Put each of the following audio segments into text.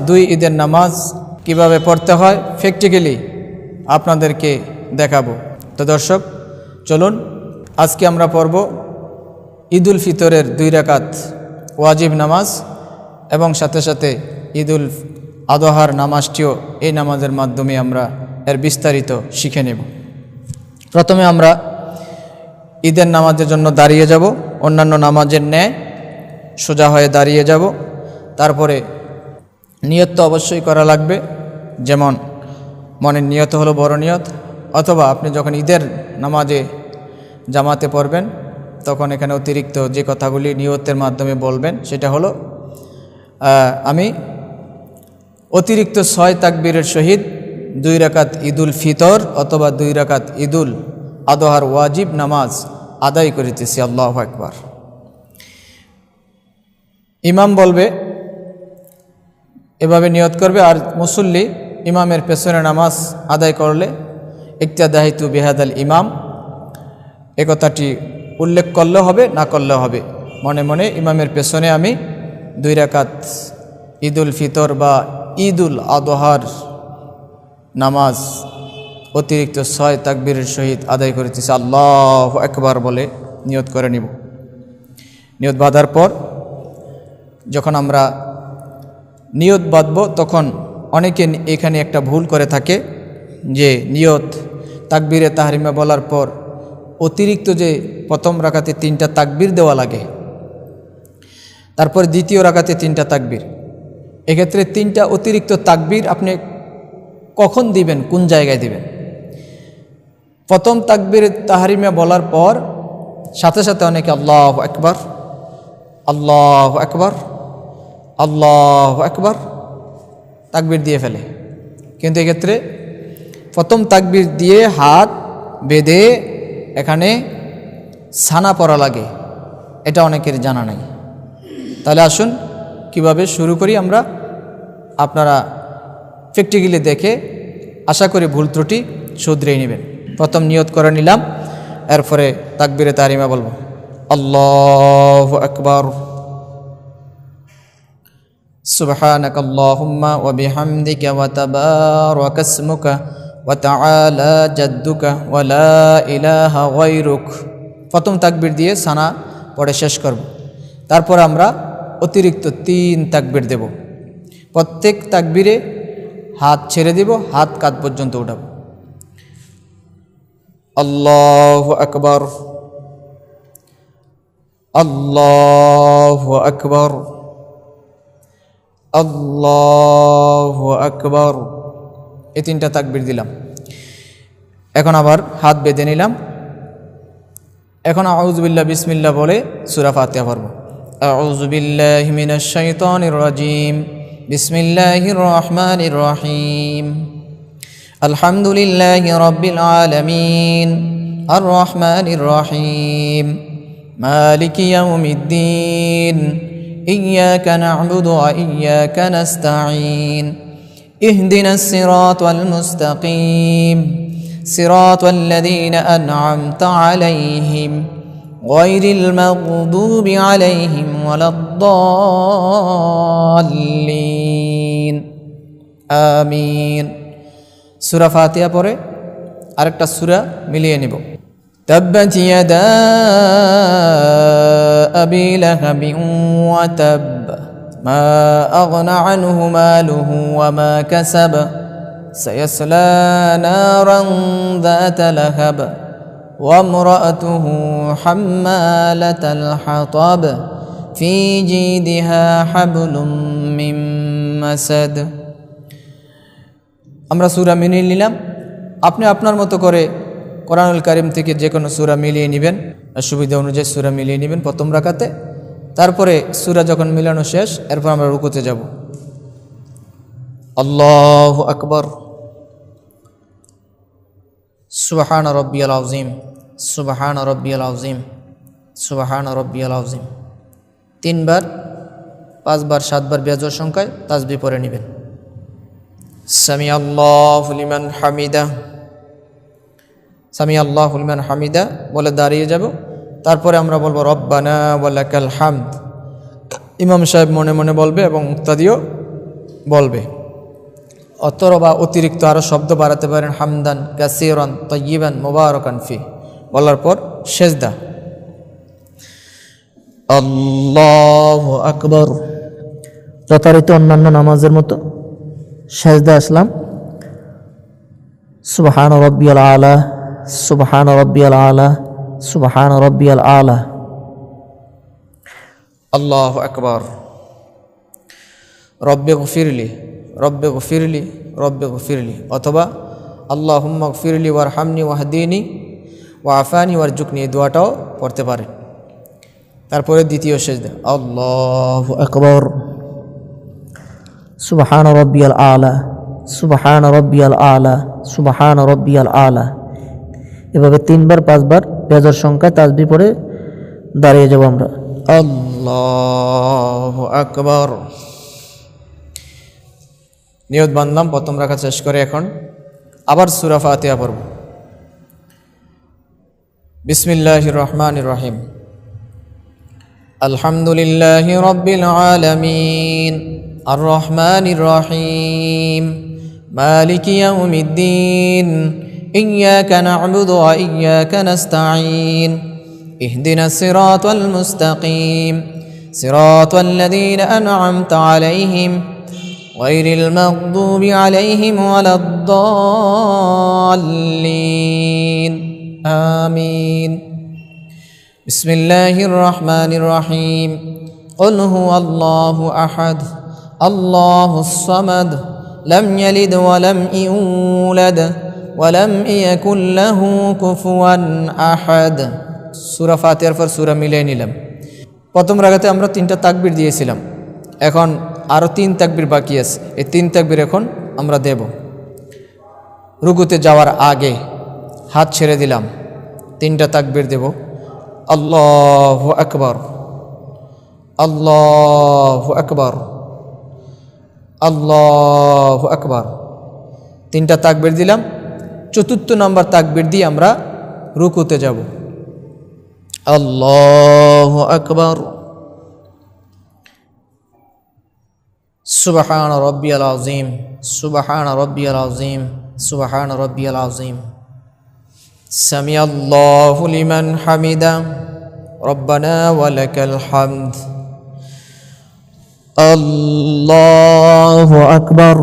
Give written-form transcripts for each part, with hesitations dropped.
দুই ঈদের নামাজ কিভাবে পড়তে হয় প্র্যাকটিক্যালি আপনাদেরকে দেখাবো। তো দর্শক চলুন আজকে আমরা পড়ব ঈদুল ফিতরের 2 রাকাত ওয়াজিব নামাজ এবং সাথে সাথে ঈদুল আদহার নামাজটিও এই নামাজের মাধ্যমে আমরা এর বিস্তারিত শিখে নেব। প্রথমে আমরা ঈদের নামাজের জন্য দাঁড়িয়ে যাব, অন্যান্য নামাজের ন্যায় সোজা হয়ে দাঁড়িয়ে যাব। তারপরে নিয়ত তো অবশ্যই করা লাগবে, যেমন মনের নিয়ত হলো বড় নিয়ত, অথবা আপনি যখন ঈদের নামাজে জামাতে পড়বেন তখন এখানে অতিরিক্ত যে কথাগুলি নিয়তের মাধ্যমে বলবেন সেটা হলো আমি অতিরিক্ত 6 তাকবীরের সহিত 2 রাকাত ঈদুল ফিতর অথবা 2 রাকাত ঈদুল আদহার ওয়াজিব নামাজ আদায় করিতেছি, আল্লাহু আকবার। ইমাম বলবে, এভাবে নিয়ত করবে, আর মুসল্লি ইমামের পেছনে নামাজ আদায় করলে ইক্তাদাহিতু বিহাদাল ইমাম, এ কথাটি উল্লেখ করলে হবে, না করলে হবে। মনে মনে ইমামের পেছনে আমি 2 রাকাত ঈদুল ফিতর বা ঈদুল আদহার নামাজ অতিরিক্ত 6 তাকবীরের সহিত আদায় করিতেছি, আল্লাহু আকবার বলে নিয়ত করে নিব। নিয়ত বাঁধার পর যখন আমরা নিয়ত বাঁধব তখন অনেকে এখানে একটা ভুল করে থাকে যে নিয়ত তাকবীরে তাহরিমা বলার পর অতিরিক্ত যে প্রথম রাকাতে 3টা তাকবীর দেওয়া লাগে, তারপর দ্বিতীয় রাকাতে 3টা তাকবীর, এক্ষেত্রে 3টা অতিরিক্ত তাকবীর আপনি কখন দিবেন, কোন জায়গায় দিবেন? প্রথম তাকবীরে তাহরিমা বলার পর সাথে সাথে অনেকে আল্লাহু আকবার, আল্লাহু আকবার, আল্লাহু আকবার তাকবীর দিয়ে ফেলে। কিন্তু এক্ষেত্রে প্রথম তাকবীর দিয়ে হাত বেঁধে এখানে সানা পড়া লাগে, এটা অনেকের জানা নাই। তাহলে আসুন কিভাবে শুরু করি আমরা, আপনারা প্র্যাকটিক্যালি দেখে আশা করি ভুল ত্রুটি শুধরে নেবেন। প্রথম নিয়ত করে নিলাম, এরপরে তাকবীরে তাহরিমা বলবো, আল্লাহু আকবার, সুবহানাকাল্লাহুম্মা ওয়া বিহামদিকা ওয়া তাবারাকা ইসমুকা ওয়া তাআলা জাদ্দুকা ওয়া লা ইলাহা গায়রুক। প্রথম তাকবীর দিয়ে সানা পড়ে শেষ করব। তারপর আমরা অতিরিক্ত 3 তাকবীর দেব। প্রত্যেক তাকবীরে হাত ছেড়ে দেব, হাত কাঁধ পর্যন্ত উঠাবো। আল্লাহু আকবার, আল্লাহু আকবার, আল্লাহু আকবার, এই 3টা তাকবীর দিলাম। এখন আবার হাত বেঁধে নিলাম। এখন আউযু বিল্লাহ বিসমিল্লাহ বলে সূরা ফাতিহা পড়ব। আউযু বিল্লাহি মিনাশ শাইতানির রাজীম, বিসমিল্লাহির রহমানির রহিম, আলহামদুলিল্লাহি রাব্বিল আলামিন, আর রহমানির রহিম, মালিকি ইয়াউমিদ্দিন, ইয়্যাকা না'বুদু ওয়া ইয়্যাকা নাস্তাঈন, ইহদিনাস সিরাতাল মুস্তাকিম, সিরাতাল লাযীনা আন'আমতা আলাইহিম গায়রিল মাগদুবি আলাইহিম ওয়ালাদ-দাল্লিন, আমিন। সূরা ফাতিহা পরে আরেকটা সূরা মিলিয়ে নেব। তাব্বাত ইয়াদা আবি লাহাবিন ওয়া তাব, মা আগনা আনহু মালুহু ওয়া মা কাসাব, সায়াসলা নারান যাতা লাহাব, ওয়া ইমরাআতুহু হাম্মালাতাল হাতাব, ফি জিদিহা হাবলুম মিন মাসাদ। আমরা সূরা মিলিয়ে নিলাম। আপনি আপনার মতো করে কোরআনুল কারীম থেকে যে কোনো সূরা মিলিয়ে নেবেন, সুবিধা অনুযায়ী সূরা মিলিয়ে নেবেন প্রথম রাকাতে। তারপরে সূরা যখন মিলানো শেষ, এরপর আমরা রুকুতে যাব। আল্লাহু আকবার, সুবহানা রাব্বিয়াল আযীম, সুবহানা রাব্বিয়াল আযীম, সুবহানা রাব্বিয়াল আযীম 3 বার, 5 বার, 7 বার বেজোড় সংখ্যায় তাসবিহ পড়ে নেবেন। সামি আল্লাহু লিমান হামিদা, সামি আল্লাহু লিমান হামিদা বলে দাঁড়িয়ে যাব। তারপরে আমরা বলবো রব্বানা ওয়া লাকাল হামদ। ইমাম সাহেব মনে মনে বলবে এবং মুক্তাদিও বলবে। অথবা অতিরিক্ত আরও শব্দ বাড়াতে পারেন, হামদান কাসীরান তাইয়িবান মুবারাকান ফি বলার পর সেজদা। আল্লাহু আকবার, যথারীতি অন্যান্য নামাজের মতো সেজদা আসলাম। সুবহান রাব্বিয়াল আলা, সুবহান রাব্বিয়াল আলা, সুবহান রাব্বিয়াল আলা। আল্লাহু আকবার। রব্বে গফিরলি, রব্বে গফিরলি, রব্বে গফিরলি, অথবা আল্লাহুম্মা গফিরলি ওয়ারহামনি ওয়াহদিনি ওয়াআফানি ওয়ারজুকনি, এই দোয়াটাও পড়তে পারেন। তারপরে দ্বিতীয় সেজদা, আল্লাহু আকবার, সুবহান রাব্বিয়াল আলা, সুবহান রাব্বিয়াল আলা, সুবহান রাব্বিয়াল আলা। এভাবে 3 বার 5 বার বেজর সংখ্যায় তাসবিহ পড়ে দাঁড়িয়ে যাব আমরা। আল্লাহু আকবার। নিয়ত বাঁধলাম প্রথম রাকাত শেষ করে এখন আবার সূরা ফাতিহা পড়ব। বিসমিল্লাহির রহমানির রহিম। আলহামদুলিল্লাহি রাব্বিল আলামিন আর রহমানির রহিম মালিকি ইয়াউমিদ্দিন ইয়্যাকা না'বুদু ওয়া ইয়্যাকা নাস্তাঈন ইহদিনাস সিরাতাল মুস্তাকিম সিরাতাল লাযীনা আন'আমতা আলাইহিম গায়রিল মাগদুবি আলাইহিম ওয়ালাদ-দাল্লিন আমিন। বিসমিল্লাহির রহমানির রহিম। কুল হুয়াল্লাহু আহাদ আল্লাহুস সামাদ লাম ইয়ালিদ ওয়া লাম ইউলাদ ওয়া লাম ইয়াকুল লাহু কুফুয়ান আহাদ। সূরা ফাতিহার পর সূরা মিলিয়ে নিলাম। প্রথম রাকাতে আমরা 3টা তাকবীর দিয়েছিলাম, এখন আরও 3 তাকবীর বাকি আছে। এই 3 তাকবীর এখন আমরা দেব। রুকুতে যাওয়ার আগে হাত ছেড়ে দিলাম, 3টা তাকবীর দেব। আল্লাহু আকবার, আল্লাহু আকবার, আল্লাহু আকবার। 3টা তাকবীর দিলাম। 4র্থ নম্বর তাকবীর দিয়ে আমরা রুকুতে যাব। আল্লাহু আকবার। সুবহান রাব্বিয়াল আযীম, সুবহান রাব্বিয়াল আযীম, সুবহান রাব্বিয়াল আযীম। সামিআল্লাহু লিমান হামিদা রব্বানা ওয়া লাকাল হামদ। আল্লাহু আকবার।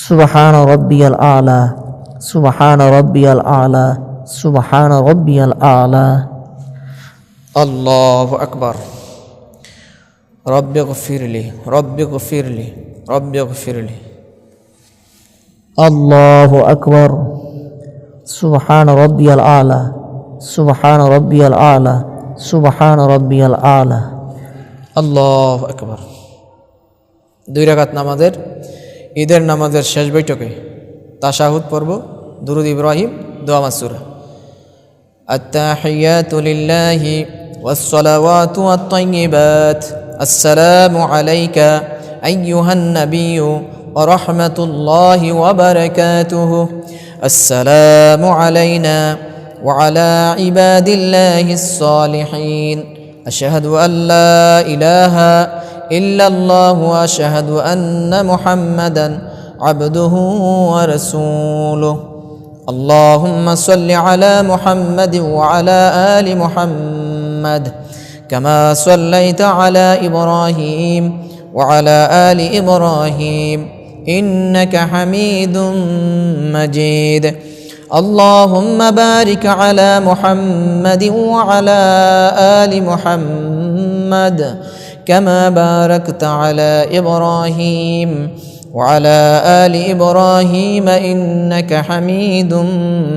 সুবহান রাব্বিয়াল আলা, সুবহান রাব্বিয়াল আলা, সুবহান রাব্বিয়াল আলা। আল্লাহু আকবার। রব্বে গফিরলি, রব্বে গফিরলি, রব্বে গফিরলি। আল্লাহু আকবার। সুবহান রাব্বিয়াল আলা, সুবহান রাব্বিয়াল আলা, সুবহান রাব্বিয়াল আলা। আল্লাহু আকবার। 2 রাকাত নামাজের ঈদের নামাজের শেষ বৈঠকে তাশাহুদ পড়ব, দুরূদ ইব্রাহিম, দোয়া মাসুরা। আত-তাহিয়াতু লিল্লাহি ওয়াস-সালাওয়াতু ওয়াত-তাইয়্যিবাত। আসসালামু আলাইকা আইয়ুহান নাবিয়্যু ওয়া রাহমাতুল্লাহি ওয়া বারাকাতুহু। আসসালামু আলাইনা ওয়া আলা ইবাদিল্লাহিস সালিহিন। আশহাদু আল লা ইলাহা ইল্লাল্লাহু ওয়া আশহাদু আন্না মুহাম্মাদান আবদুহু ওয়া রাসূলুহু। আল্লাহুম্মা সাল্লি আলা মুহাম্মাদিন ওয়া আলা আলি মুহাম্মাদ কামা সাল্লাইতা আলা ইব্রাহিম ওয়া আলা আলি ইব্রাহিম ইন্নাকা হামিদুম মাজিদ। আল্লাহুম্মা বারিক আলা মুহাম্মাদিন ওয়া আলা আলি মুহাম্মাদ কামা বারাকতা আলা ইব্রাহিম وعلى آل إبراهيم إنك حميد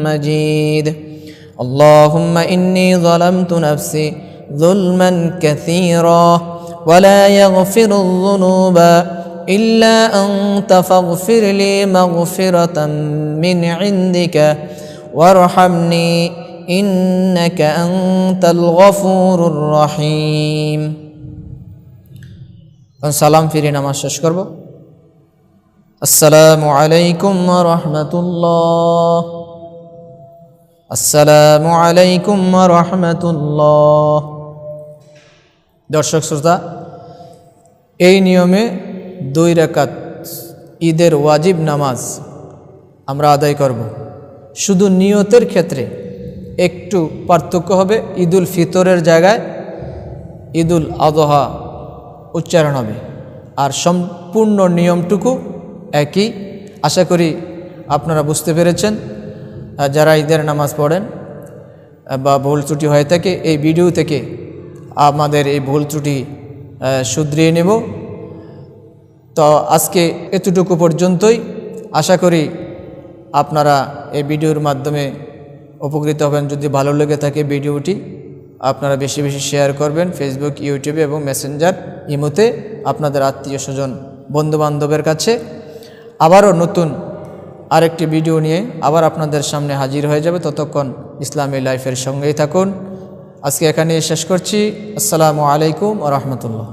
مجيد. اللهم إني ظلمت نفسي ظلما كثيرا ولا يغفر الذنوب إلا أنت فاغفر لي مغفرة من عندك وارحمني إنك أنت الغفور الرحيم. سلام فيري نماز শেষ করব। আসসালামু আলাইকুম ওয়া রাহমাতুল্লাহ, আসসালামু আলাইকুম ওয়া রাহমাতুল্লাহ। দর্শক শ্রোতা, এই নিয়মে 2 রাকাত ঈদের ওয়াজিব নামাজ আমরা আদায় করব। শুধু নিয়তের ক্ষেত্রে একটু পার্থক্য হবে, ঈদুল ফিতরের জায়গায় ঈদুল আযহা উচ্চারণ হবে, আর সম্পূর্ণ নিয়মটুকু একই। আশা করি আপনারা বুঝতে পেরেছেন। যারা ঈদের নামাজ পড়েন বা ভুল ত্রুটি হয়ে থাকে, এই ভিডিও থেকে আমাদের এই ভুল ত্রুটি শুধরিয়ে নেব। তো আজকে এতটুকু পর্যন্তই। আশা করি আপনারা এই ভিডিওর মাধ্যমে উপকৃত হবেন। যদি ভালো লেগে থাকে ভিডিওটি আপনারা বেশি বেশি শেয়ার করবেন ফেসবুক, ইউটিউবে এবং মেসেঞ্জার, ইমোতে আপনাদের আত্মীয় স্বজন, বন্ধুবান্ধবের কাছে। আবারও নতুন আরেকটি ভিডিও নিয়ে আবার আপনাদের সামনে হাজির হয়ে যাবে। ততক্ষণ ইসলামী লাইফের সঙ্গেই থাকুন। আজকে এখানে শেষ করছি। আসসালামু আলাইকুম ওয়া রাহমাতুল্লাহ।